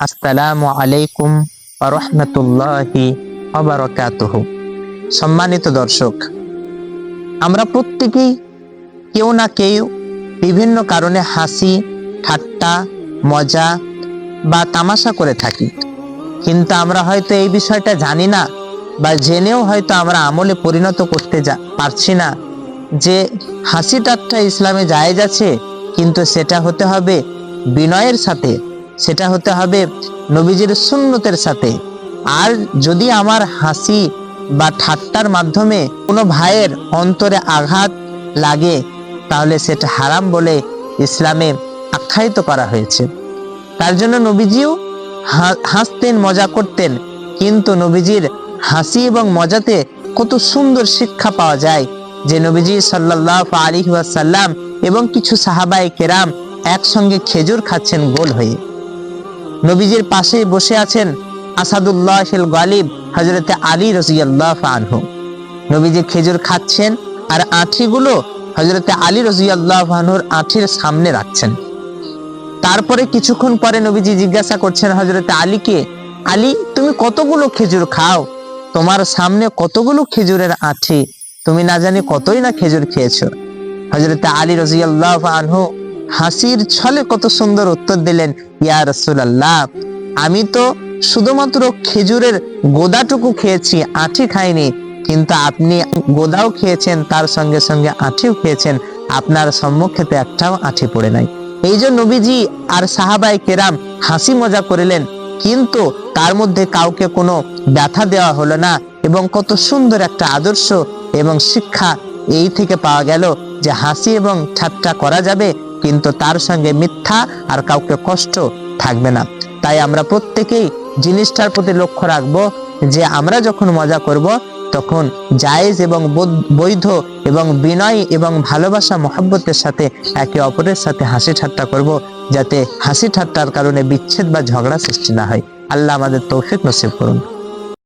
আসসালামু আলাইকুম ওয়া রাহমাতুল্লাহি ওয়া বারাকাতুহু। সম্মানিত দর্শক, আমরা প্রত্যেকেই কেউ না কেউ বিভিন্ন কারণে হাসি, ঠাট্টা, মজা বা তামাশা করে থাকি, কিন্তু আমরা হয়তো এই বিষয়টা জানি না বা জেনেও হয়তো আমরা আমলে পরিণত করতে পারছি না যে হাসি ঠাট্টা ইসলামে জায়েজ আছে, কিন্তু সেটা হতে হবে বিনয়ের সাথে, সেটা হতে হবে নবীজির সুন্নতের সাথে। আর যদি আমার হাসি বা ঠাট্টার মাধ্যমে কোনো ভাইয়ের অন্তরে আঘাত লাগে, তাহলে সেটা হারাম বলে ইসলামে আখ্যায়িত করা হয়েছে। তার জন্য নবীজিও হাসতেন, মজা করতেন, কিন্তু নবীজির হাসি এবং মজাতে কত সুন্দর শিক্ষা পাওয়া যায় যে নবীজি সাল্লাল্লাহু আলাইহি ওয়াসাল্লাম এবং কিছু সাহাবায়ে কেরাম একসঙ্গে খেজুর খাচ্ছেন গোল হয়ে। নবীজির পাশে বসে আছেন আসাদুল্লাহিল গালিব হযরতে আলী রাদিয়াল্লাহু আনহু। নবীজি খেজুর খাচ্ছেন আর আঁঠিগুলো হযরতে আলী রাদিয়াল্লাহু আনহুর আঁঠির সামনে রাখছেন। তারপরে কিছুক্ষণ পরে নবীজি জিজ্ঞাসা করছেন হযরতে আলীকে, আলী, তুমি কতগুলো খেজুর খাও? তোমার সামনে কতগুলো খেজুরের আঁঠি, তুমি না জানি কতই না খেজুর খেয়েছো। হযরতে আলী রাদিয়াল্লাহু আনহু হাসির ছলে কত সুন্দর উত্তর দিলেন, ইয়া রাসূলুল্লাহ, আমি তো শুধুমাত্র খেজুরের গোদাটুকু খেয়েছি, আঁঠি খাইনি, কিন্তু আপনি গোদাও খেয়েছেন, তার সঙ্গে সঙ্গে আঁঠিও খেয়েছেন, আপনার সম্মুখে তো একটাও আঁঠি পড়ে নাই। এই যে নবীজি আর সাহাবায়ে কেরাম হাসি মজা করিলেন, কিন্তু তার মধ্যে কাউকে কোনো ব্যথা দেওয়া হলো না, এবং কত সুন্দর একটা আদর্শ এবং শিক্ষা এই থেকে পাওয়া গেল যে হাসি এবং ঠাট্টা করা যাবে, কিন্তু তার সঙ্গে মিথ্যা আর কাউকে কষ্ট থাকবে না। তাই আমরা প্রত্যেকেই জিনিসটার প্রতি লক্ষ্য রাখবো যে আমরা যখন মজা করব তখন জায়েজ এবং বৈধ এবং বিনয় এবং ভালোবাসা মহব্বতের সাথে একে অপরের সাথে হাসি ঠাট্টা করব, যাতে হাসি ঠাট্টার কারণে বিচ্ছেদ বা ঝগড়া সৃষ্টি না হয়। আল্লাহ আমাদের তৌফিক নসিব করুন।